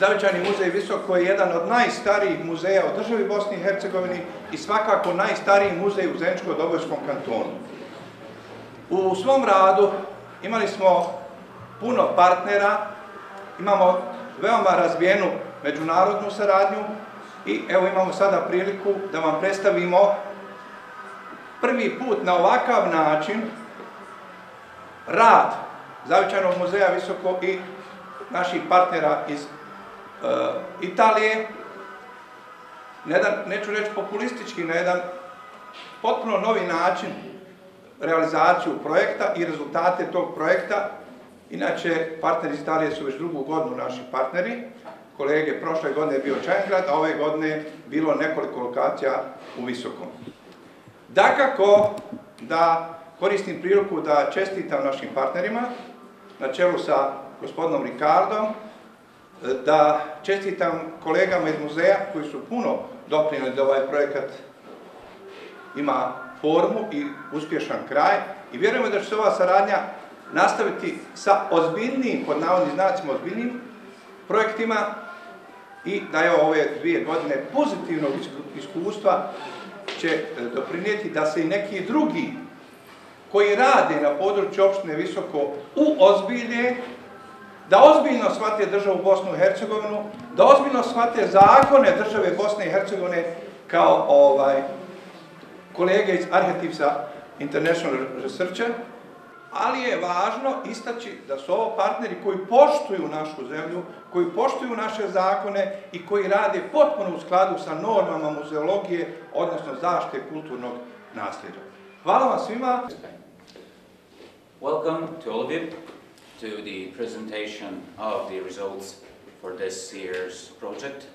Zavičajni muzej Visoko je jedan od najstarijih muzeja u državi Bosni i Hercegovini i svakako najstariji muzej u Zeničko-Dobojskom kantonu. U svom radu imali smo puno partnera, imamo veoma razvijenu međunarodnu saradnju i evo imamo sada priliku da vam predstavimo prvi put na ovakav način rad Zavičajnog muzeja Visoko i naših partnera iz Italije, na jedan, neću reći populistički, na jedan potpuno novi način realizaciju projekta i rezultate tog projekta. Inače, partneri iz Italije su već drugu godinu naši partneri. Kolege, prošle godine je bio Čajengrad, a ove godine je bilo nekoliko lokacija u Visokom. Dakako, da koristim priliku da čestitam našim partnerima, na čelu sa gospodinom Ricardom, da čestitam kolegama iz muzeja koji su puno doprinijeli da ovaj projekat ima formu i uspješan kraj i vjerujemo da će se ova saradnja nastaviti sa ozbiljnim, pod navodnim znacima ozbiljnim projektima i da je ove 2 godine pozitivnog iskustva će doprinijeti da se i neki drugi koji rade na području opštine Visoko uozbilje, da ozbiljno shvate državu Bosnu i Hercegovinu, da ozbiljno shvate zakone države Bosne i Hercegovine kao kolege iz Archives International Researcha, ali je važno istaći da su ovo partneri koji poštuju našu zemlju, koji poštuju naše zakone i koji rade potpuno u skladu sa normama muzeologije, odnosno zaštite kulturnog nasljeđa. Hvala vam svima. Welcome to all of you to the presentation of the results for this year's project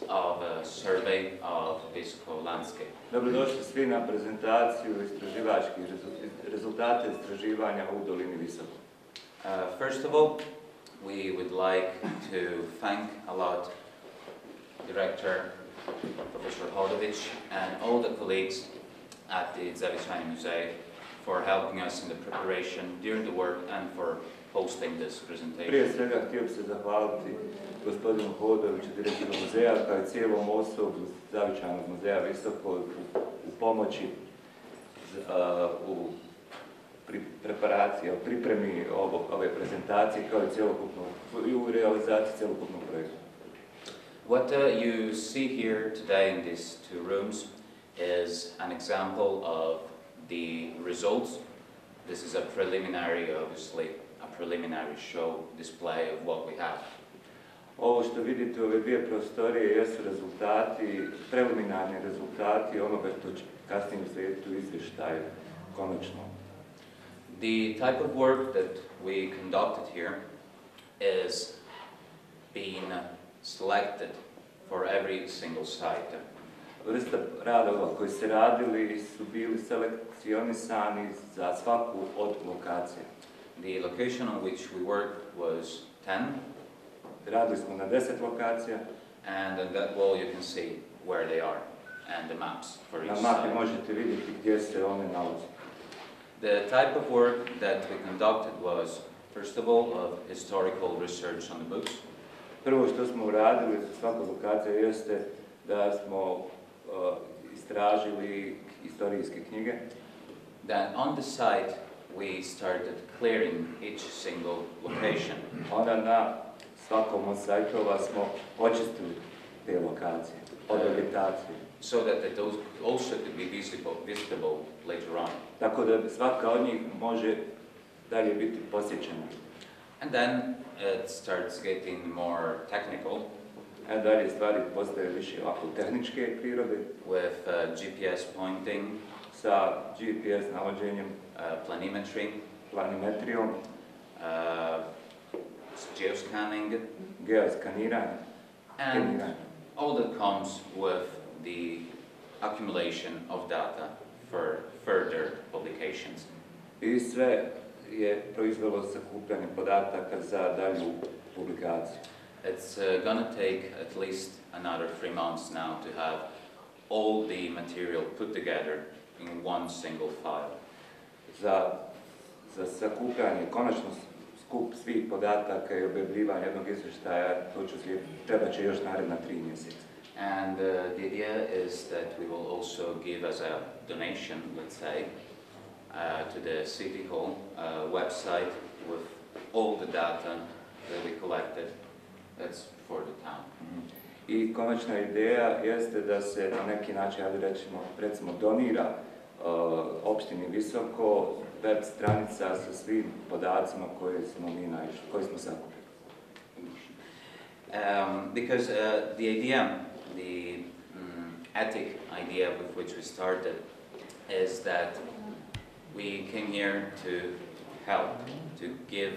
of a survey of Visoko landscape. Dobrodošli svi na prezentaciju istraživačkih rezultata istraživanja u dolini Visoko. First of all, we would like to thank a lot Director Professor Hodović and all the colleagues at the Zavičajni muzej for helping us in the preparation during the work and for hosting this presentation. Prije svega htio bih se zahvaliti gospodinu Hodoviću, direktoru muzeja, kao i cijelom osoblju Zavičajnog muzeja Visoko u pomoći u preparaciji, u pripremi ove prezentacije, kao i u realizaciji cjelokupnog projekta. What you see here today in these 2 rooms is an example of the results. This is a preliminary, obviously, a preliminary show display of what we have. Ovo što vidite u ove 2 prostorije jesu rezultati, preliminarni rezultati onoga što će kasnije uslijediti u izvještaju konačno. The type of work that we conducted here is being selected for every single site. Vrsta radova koji se radili su bili selekcionisani za svaku od lokacija. The location on which we worked was 10. Radili smo na 10 lokacija. And on that wall you can see where they are and the maps for each Na mapi site. možete vidjeti gdje se one nalaze. The type of work that we conducted was, first of all, of historical research on the books. Prvo što smo uradili za svaku lokaciju jeste da smo istražili historijske knjige. Then on the site we started clearing each single location. Onda na svakom od sajtova smo očistili te lokacije od vegetacije. So that those also could be visitable later on. Tako da svaka od njih može dalje biti posjećena. And then it starts getting more technical. A dalje stvari postaju više ovako tehničke prirode. With GPS pointing, sa GPS navođenjem, planimetrijom, geoscanning, geoskaniranje, and all that comes with the accumulation of data for further publications. I sve je proizvelo sakupljanje podataka za dalju publikaciju. It's gonna take at least another 3 months now to have all the material put together in one single file. Za sakupljanje, konačno skup svih podataka i objavljivanje jednog izvještaja, treba će još naredna 3 mjeseca. And the idea is that we will also give as a donation, let's say, to the City Hall website with all the data that we collected. That's for the town. I konačna ideja jeste da se na neki način, recimo donira opštini Visoko web stranica sa svim podacima koje smo sakupili. Because the idea, the ethic idea with which we started is that we came here to help, to give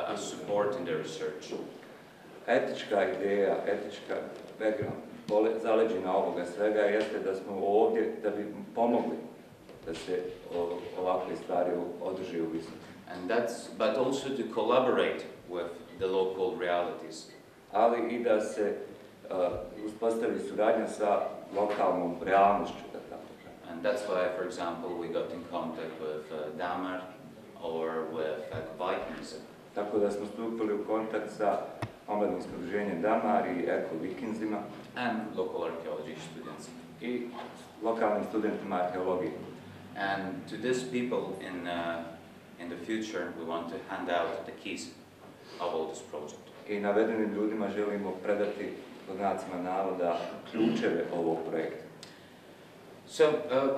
a support in the research. Etička ideja, etička background, zaleđina ovoga svega jeste da smo ovdje da bi pomogli da se ovakve stvari održi u Visoku. But also to collaborate with the local realities. Ali i da se uspostavi suradnja sa lokalnom realnošću, da tako kažem. And that's why, for example, we got in contact with Damar or with Vikings. Tako da smo stupili u kontakt sa omladinskim udruženjem Damar i Eko-Vikinzima. And local archaeology students. I lokalnim studentima arheologije. And to these people in the future, we want to hand out the keys of all this project. I navedenim ljudima želimo predati pod znacima navoda ključeve ovog projekta. So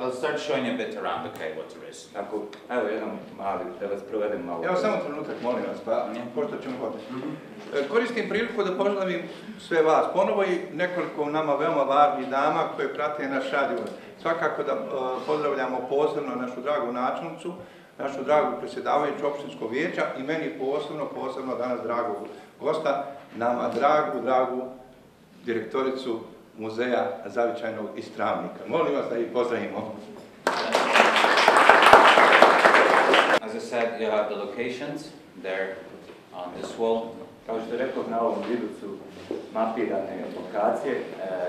I'll start showing you a bit around, okay, what there is. Tako, evo jedan mali, da vas provedem malo. Evo samo trenutak, molim vas, pa pošto ćemo hoditi. Koristim priliku da pozdravim sve vas ponovo i nekoliko nama veoma važnih dama koje prate naš radio. Svakako da pozdravljamo posebno našu dragu načelnicu, našu dragu predsjedavajuću opštinskog vijeća i meni posebno danas dragog gosta, nama dragu direktoricu muzeja Zavičajnog iz Travnika. Molim vas da ih pozdravimo. As I said, you have the locations there on this wall. Kao što rekao, na ovom vidu su mapirane lokacije.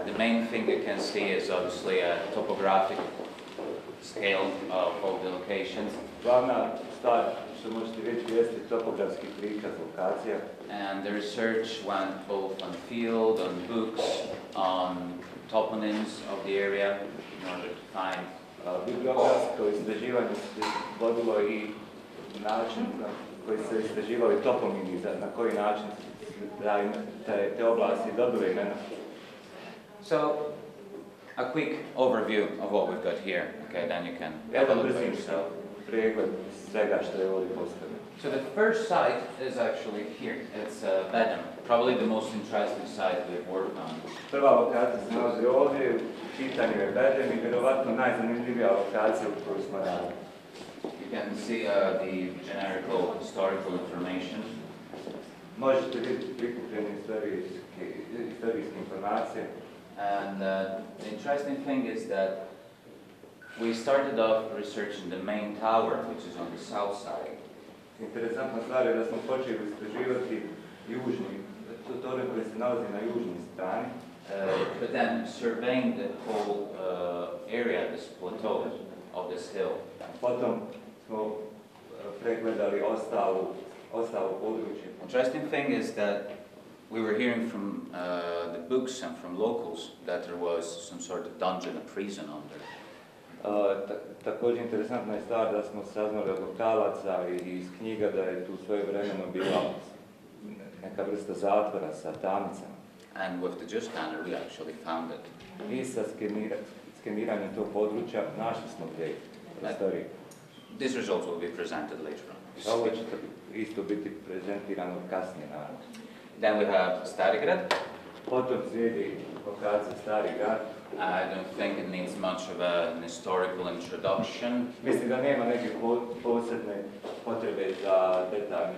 The main thing you can see is obviously a topographic scale of all the locations. Glavna stvar što možete vidjeti jeste topografski prikaz lokacija. And the research went both on field, on books, on toponyms of the area in order to find. Bibliografsko istraživanje se vodilo i način na koji se istraživali toponimi, na koji način te oblasti dobile imena. So, a quick overview of what we've got here. Okay, then you can have a look by yourself. Pregled svega što je ovdje postavljeno. So the first site is actually here. It's Bedem, probably the most interesting site we've worked on. Prva lokacija se nalazi ovdje, pitanje je Bedem i vjerovatno najzanimljivija lokacija u kojoj smo radili. You can see the generical historical information. Možete vidjeti prikupljene istorijske informacije. And the interesting thing is that we started off researching the main tower, which is on the south side. Interesantna stvar je da smo počeli istraživati južni, tornje koji se nalazi na južnoj strani. But then surveying the whole area, this plateau of this hill. Potom smo pregledali ostalo područje. Interesting thing is that we were hearing from the books and from locals that there was some sort of dungeon, a prison under. Također interesantna je stvar da smo saznali od lokalaca i iz knjiga da je tu svojevremeno bila neka vrsta zatvora sa tamnicama. And with the geoscanner we actually found it. I sa skeniranjem tog područja našli smo te prostorije. These results will be presented later on. Ovo će isto biti prezentirano kasnije, naravno. Then we have Stari Grad. Potom slijedi lokacija Stari Grad. I don't think it needs much of an historical introduction. Mislim da nema neke posebne potrebe za detaljno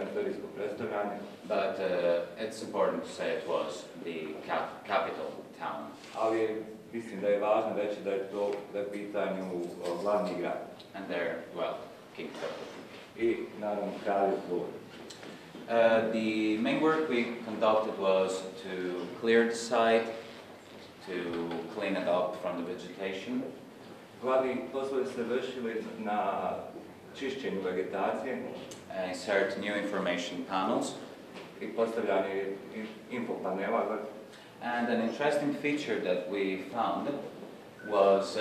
istorijsko predstavljanje. But it's important to say it was the capital town. Ali mislim da je važno reći da je to u pitanju glavni grad. And there, well, King Philip. I naravno kralj Philip. The main work we conducted was to clear the site, to clean it up from the vegetation. Glavni poslovi se vršili na čišćenju vegetacije. Insert new information panels. I postavljanje infopanela. And an interesting feature that we found was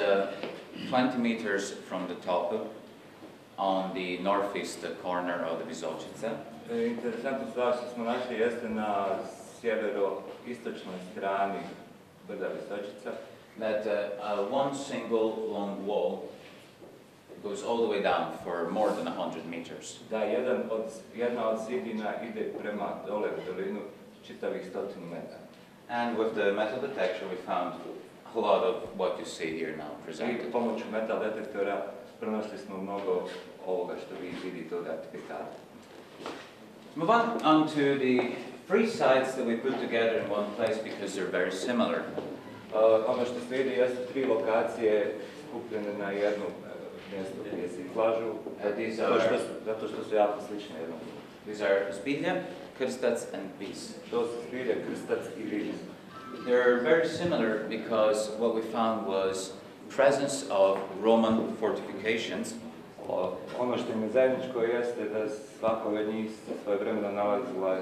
20 meters from the top on the northeast corner of the Visočice. Interesantna stvar što smo našli jeste na sjevero-istočnoj strani brda Visočica. That one single long wall goes all the way down for more than 100 meters. Da, jedna od zidina ide prema dole u dolinu čitavih 100 metara. And with the metal detector we found a lot of what you see here now presented. I pomoću metal detektora pronašli smo mnogo ovoga što vi vidite od artefakata. Move on to the three sites that we put together in one place because they're very similar. Ono što slijedi jesu tri lokacije skupljene na jednom mjestu gdje se izlažu, zato što su jako slične jednom. These are Spilje, Krstac and Vis. To su Spilje, Krstac i Vis. They're very similar because what we found was presence of Roman fortifications. Ono što im je zajedničko jeste da svako od njih svojevremeno nalazila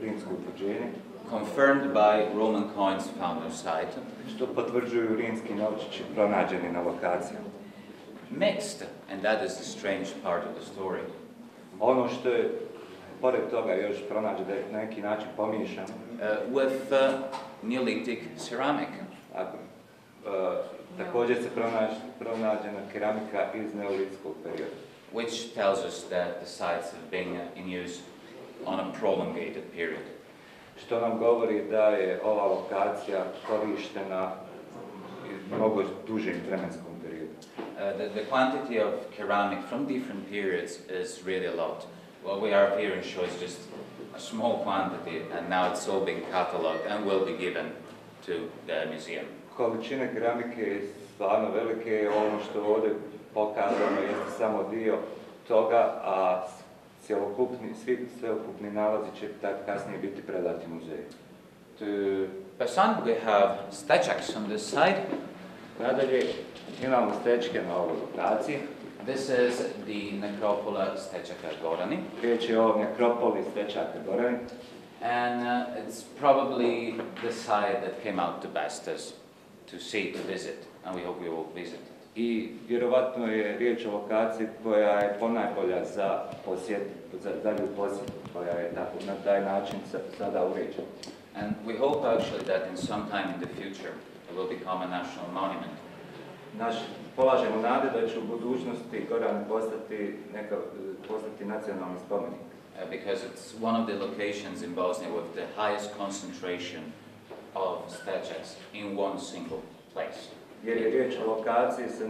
rimsko utvrđenje. Confirmed by Roman coins found on site. Što potvrđuju rimski novčići pronađeni na lokaciji. Mixed, and that is the strange part of the story. Ono što je pored toga još pronađe da je na neki način pomiješano. With Neolithic ceramic. Također se pronađena keramika iz neolitskog perioda. Which tells us that the sites have been in use on a prolongated period. Što nam govori da je ova lokacija korištena u mnogo dužem vremenskom periodu. The quantity of ceramic from different periods is really a lot. What we are here shows just a small quantity, and now it's all being catalogued and will be given to the museum. Količine keramike je stvarno velike, ono što ovdje pokazano jeste samo dio toga, a sveukupni nalazi će kasnije biti predati muzeju. Person, we have stečaks on this side. Nadalje imamo stečke na ovoj lokaciji. This is the necropola Stečaka Gorani. Riječ je o nekropoli Stečaka Gorani. And it's probably the site that came out the best to see, to visit, and we hope we will visit. I vjerovatno je riječ o lokaciji koja je ponajbolja za dalju posjet, koja je na taj način sada uređena. And we hope actually that in some time in the future it will become a national monument. Polažemo nade da će u budućnosti Goran postati nacionalni spomenik. Because it's one of the locations in Bosnia with the highest concentration of stečaks in one single place. Jer je riječ o lokaciji sa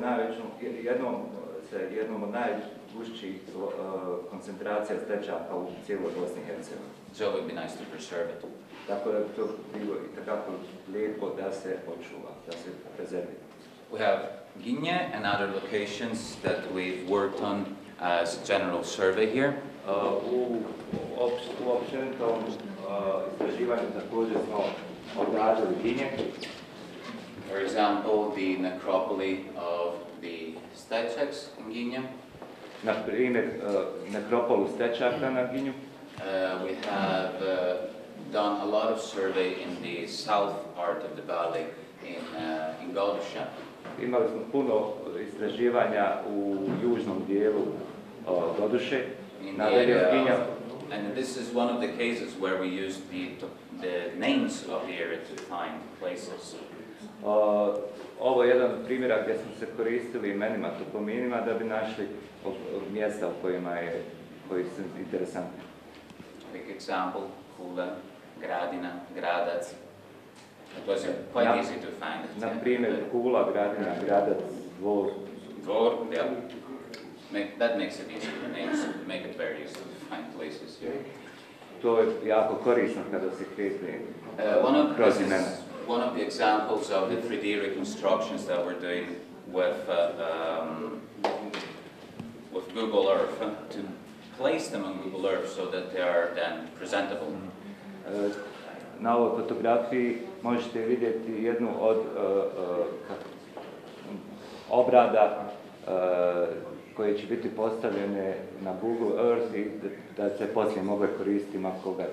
jednom od najgušćih koncentracija stečaka u cijeloj Bosni i Hercegovini. So it would be nice to preserve it. Tako da bi to bilo i takako lijepo da se očuva, da se prezervira. We have Ginje and other locations that we've worked on as a general survey here. U općenitom istraživanju također smo obrađali Ginje. For example, the necropoli of the stečaks in Ginje. Na primjer, nekropolu stečaka na Ginju. We have done a lot of survey in the south part of the valley in Goldusha. Imali smo puno istraživanja u južnom dijelu Goduše. And this is one of the cases where we used the names of the area to find places. Ovo je jedan od primjera gdje smo se koristili imenima, topominima, da bi našli mjesta koji su interesantni. Quick example, Kula, Gradina, Gradac. It was quite easy to find it. Na primjer, Kula, Gradina, Gradac, Dvor. Dvor, yeah. That makes it easy. The names make it very easy to find places here. To je jako korisno kada se kreće kroz imena. One of the examples of the 3D reconstructions that we're doing with Google Earth to place them on Google Earth so that they are then presentable. Na ovoj fotografiji možete vidjeti jednu od obrada koje će biti postavljene na Google Earth i da se poslije mogu koristiti ako ga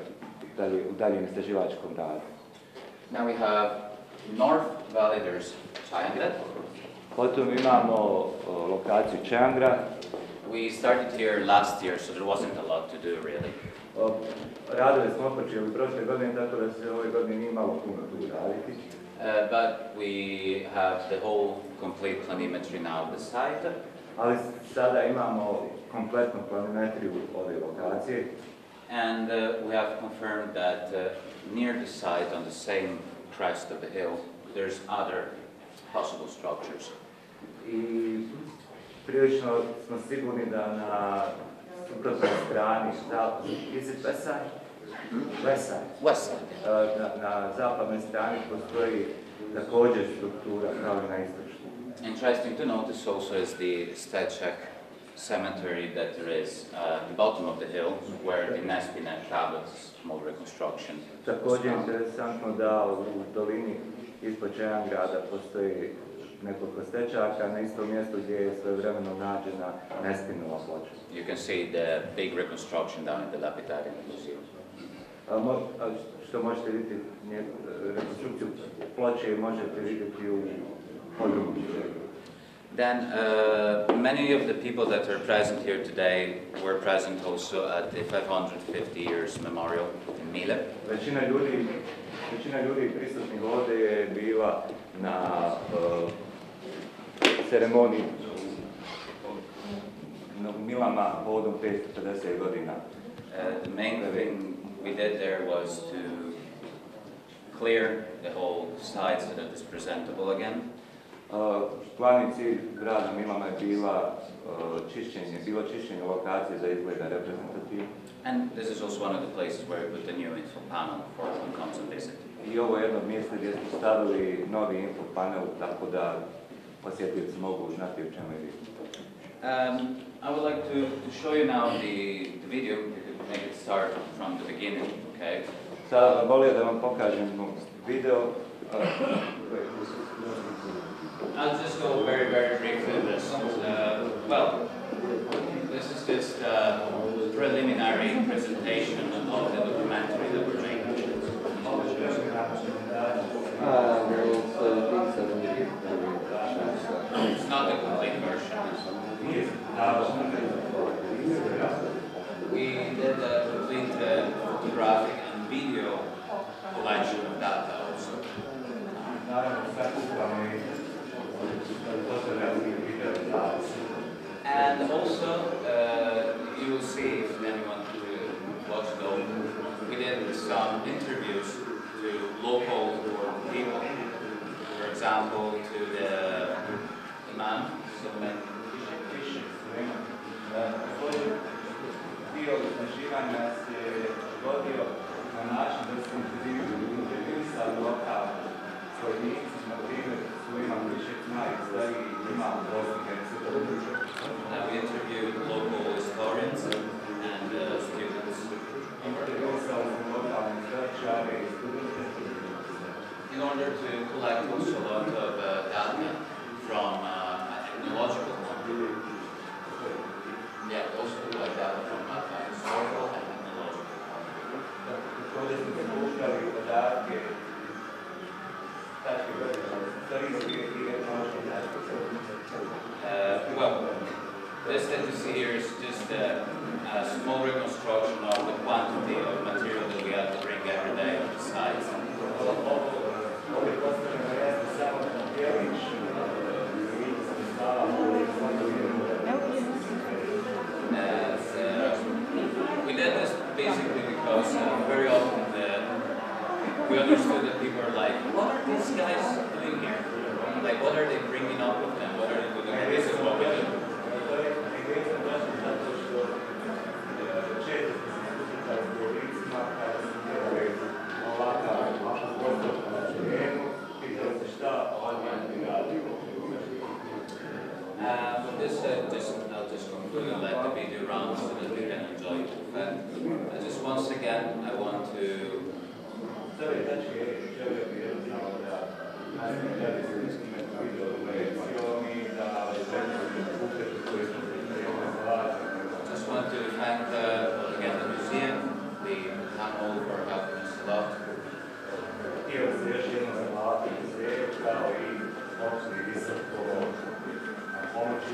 u daljem istraživačkom radu. Now we have North Valley, there's Chayanga. Potom imamo lokaciju Čeangra. We started here last year, so there wasn't a lot to do really. Radili smo počeli prošle godine, tako da se ove godine nije malo puno tu raditi. But we have the whole complete planimetry now of the site. Ali sada imamo kompletnu planimetriju ove lokacije. And we have confirmed that near the site, on the same crest of the hill, there's other possible structures. I prilično smo sigurni da na suprotnoj strani, is it west side? West side. West side. Na zapadnoj strani postoji također struktura kao i na istočnoj. Interesting to notice also is the Stečak cemetery that there is at the bottom of the hill, where the Nespine tablets, small reconstruction. Također je interesantno da u dolini ispod Čeangrada postoji nekoliko stečaka na istom mjestu gdje je svojevremeno nađena Nespinova ploča. You can see the big reconstruction down in the Lapidarian Museum. Što možete vidjeti, rekonstrukciju ploče možete vidjeti u podrumu. Then many of the people that are present here today were present also at the 550 years memorial in Mile. Većina ljudi prisutnih ovdje je bila na ceremoniji Milama povodom 550 godina. The main thing we did there was to clear the whole site so that it's presentable again. Glavni cilj rada Milama je bilo čišćenje lokacije za izgleda reprezentativno. And this is also one of the places where we put the new info panel for who comes and visit. I ovo je jedno mjesto gdje smo stavili novi info panel, tako da posjetioci mogu znati o čemu je riječ. I would like to show you now the video. We could make it start from the beginning, okay? Sada volio da vam kažem video. I'll just go very, very briefly with this. Well, this is just a preliminary presentation of the documentary that we're making. It's not the complete version. We did a complete photographic and video collection of data also. And also, you will see, if anyone to watch those, we did some interviews to local people. For example, to the imam. Dio istraživanja se vodio na način da se intervjuisali lokalni pojedinci, na primjer su imali više najstariji imam Bosne i Hercegovine. We interviewed local historians and students. Intervjuisali smo lokalne historičare i studente. In order to collect also a lot of data from ethnological point of view. Yeah, also like data from historical and ethnological point of view. Također smo skupljali podatke, tačke historijske i etnološke tačke. Well, this that you see here is just a small reconstruction of the quantity of material that we have to bring every day on the site. We did this basically because very often we understood that people are like, what are these guys doing here? Like, what are they bringing up with them? What are they doing? And this is what we do. I'll just conclude and let the video run so that we can enjoy it. Just once again, I want to htio se još jednom zahvaliti muzeju kao i opštini Visoko na pomoći